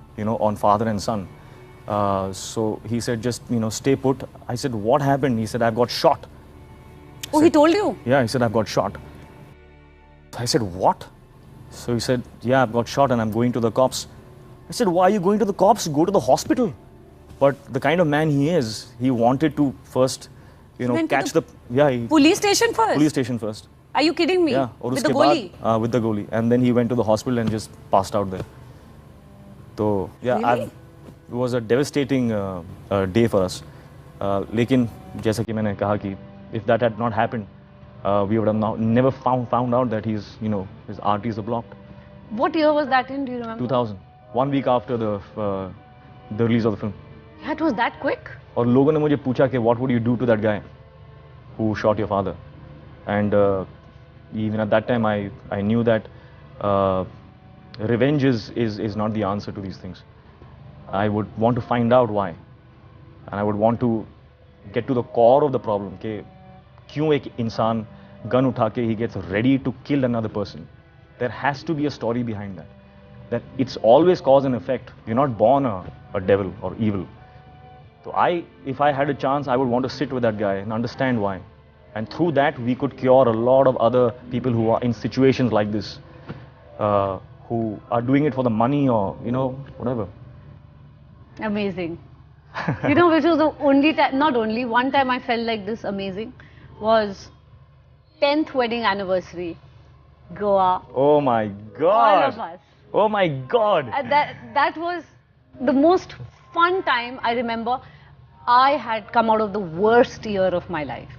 on father and son. So he said, just stay put. I said, what happened? He said, I've got shot. Oh, he told you? Yeah, he said, I've got shot. I said, what? So he said, yeah, I've got shot and I'm going to the cops. I said, why are you going to the cops? Go to the hospital. But the kind of man he is, he wanted to first, Went to catch the police station first? Police station first. Are you kidding me? Yeah. With the goli? With the goli. And then he went to the hospital and just passed out there. So, yeah, Really? it was a devastating day for us. लेकिन जैसा कि मैंने कहा कि if that had not happened, we would have never found out that his arteries are blocked. What year was that in? Do you remember? 2000. 1 week after the release of the film. Yeah, it was that quick. और लोगों ने मुझे पूछा कि what would you do to that guy who shot your father? And even at that time, I knew that revenge is not the answer to these things. I would want to find out why, and I would want to get to the core of the problem. कि क्यों एक इंसान gun उठा के he gets ready to kill another person? There has to be a story behind that. That it's always cause and effect. You're not born a devil or evil. So if I had a chance, I would want to sit with that guy and understand why. And through that, we could cure a lot of other people who are in situations like this, who are doing it for the money or, whatever. Amazing. Which was the only time, not only, one time I felt like this amazing was 10th wedding anniversary, Goa. Oh my All God! of us. Oh my God! And that was the most fun time I remember. I had come out of the worst year of my life.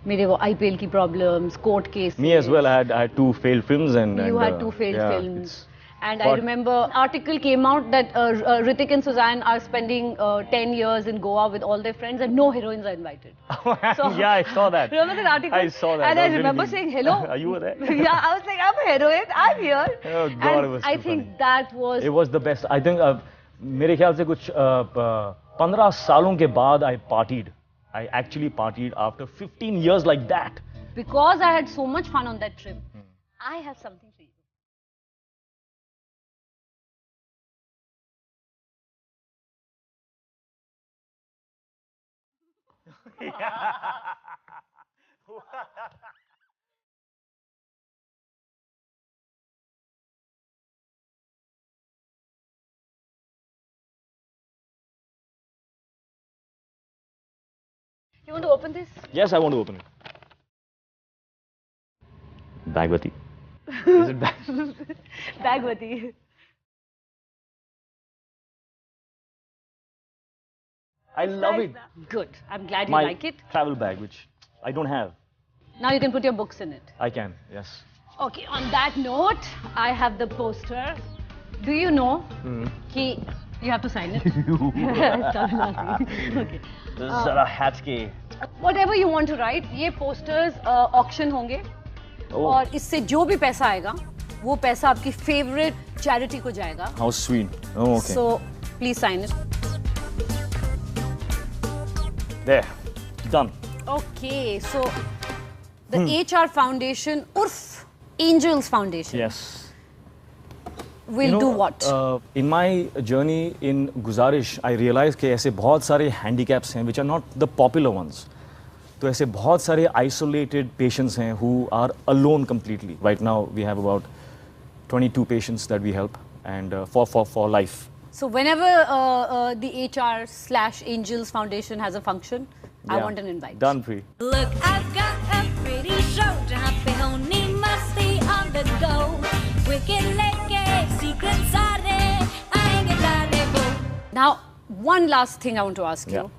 मेरे वो IPL की problems, court cases. Me as well. I had two failed films and You had two failed films. And I remember an article came out that Hrithik and Suzanne are spending 10 years in Goa with all their friends and no heroines are invited. So, yeah, I saw that. Remember that article? I saw that. And That I was remember really saying, hello. You were there? Yeah, I was like, I'm a heroine, I'm here. Oh God, and it was I too think funny. that was... It was the best. I think मेरे ख्याल से कुछ 15 सालों के बाद I partied. I actually partied after 15 years like that. Because I had so much fun on that trip, I have something for you. You want to open this? Yes, I want to open it. Bagwati. Is it Bagwati. I love it. Good. I'm glad you My like it. travel bag, which I don't have. Now you can put your books in it. I can, yes. Okay, on that note, I have the poster. Do you know कि you have to sign it? Stop laughing. Okay. Zara hat ke. Whatever you want to write, ये posters auction होंगे और इससे जो भी पैसा आएगा, वो पैसा आपकी favorite charity को जाएगा. How sweet. Oh, okay. So please sign it. There. Done. Okay, so the HR Foundation, Urf Angels Foundation. Yes. Will do what? In my journey in Guzarish, I realized कि ऐसे बहुत सारे handicaps हैं which are not the popular ones. तो ऐसे बहुत सारे isolated patients हैं who are alone completely. Right now we have about 22 patients that we help and for life. So whenever the HR/Angels Foundation has a function, I want an invite. Done, Pri. Look, I've got a pretty show जहाँ पे होनी मस्ती on the go. Wicked लेके secret सारे आएंगे तारे वो. Now, one last thing I want to ask you.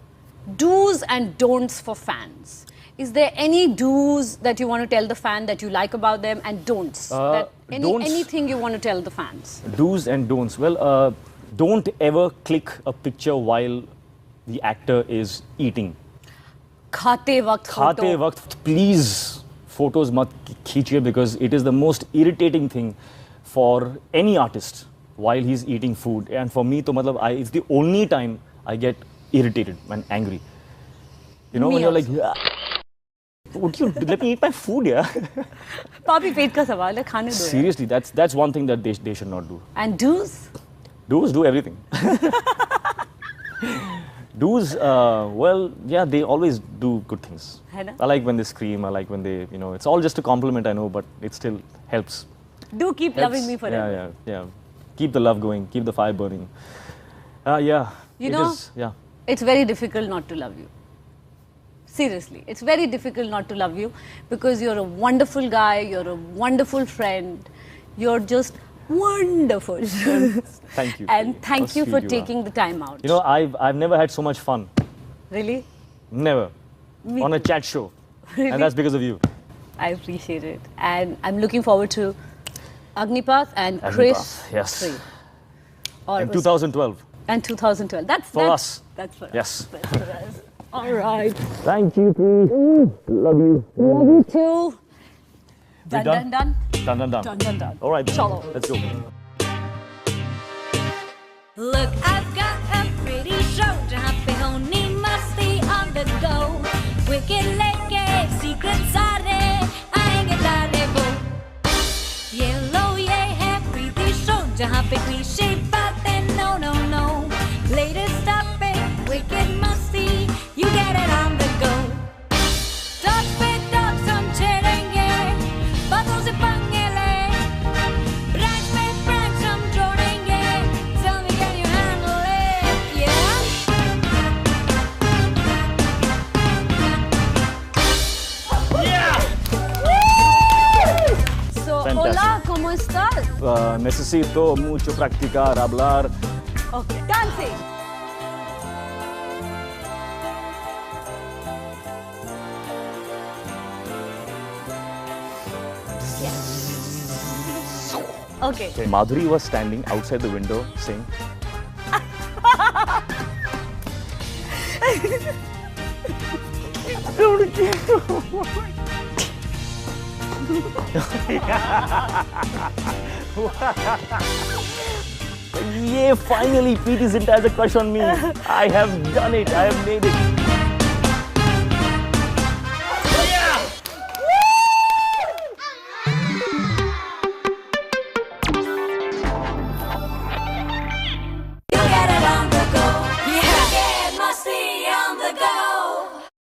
Do's and don'ts for fans. Is there any do's that you want to tell the fan that you like about them and don'ts? Don'ts- Anything you want to tell the fans? Do's and don'ts. Well, don't ever click a picture while the actor is eating. खाते वक्त खाते वक्त please photos मत खींचिए because it is the most irritating thing for any artist while he's eating food. And for me, तो मतलब it's the only time I get irritated and angry. You know, Me when you're also. like, would you let me eat my food, yeah? पापी पेट का सवाल है खाने दो यार. Seriously, that's one thing that they should not do. And do's? Do's do everything. Do's, well, yeah, they always do good things. है ना? I like when they scream. I like when they, you know, it's all just a compliment, I know, but it still helps. Do keep loving me forever. Yeah. Keep the love going. Keep the fire burning. Yeah. You it know, is, yeah. It's very difficult not to love you. Seriously, it's very difficult not to love you because you're a wonderful guy, you're a wonderful friend, you're just wonderful. Thank you. And thank How you sweet for you are. taking the time out. You know, I've never had so much fun. Really? Never. Me On a too. chat show. Really? And that's because of you. I appreciate it. And I'm looking forward to Agnipath and Chris. Agnipath, yes. 3. Or In was- 2012. And 2012. That's For that's, us. That's for us. Yes. That's for us. All right. Thank you, please. Love you. Love you too. Done, done? done, Done. done. Done, done. All right. then. Chalo. Let's go. Look, I've got a pretty show जहाँ पे होनी मस्ती on the go. Wicked लेके secret सारे आएंगे तारे वो. ये लो ये है प्रीति show जहाँ पे cliche बातें no. Latest topic, wicked मस्ती, you get it on the go. Talk पे talk हम छेड़ेंगे, बातों से पंगे ले. Pranks पे pranks हम जोड़ेंगे. Tell me, can you handle it? Yeah. Hola, ¿cómo estás? Necesito mucho practicar, hablar. Okay. Dancing. Okay. Okay. Madhuri was standing outside the window saying, "Yeah, finally Pete isn't as a crush on me. I have done it. I have made it."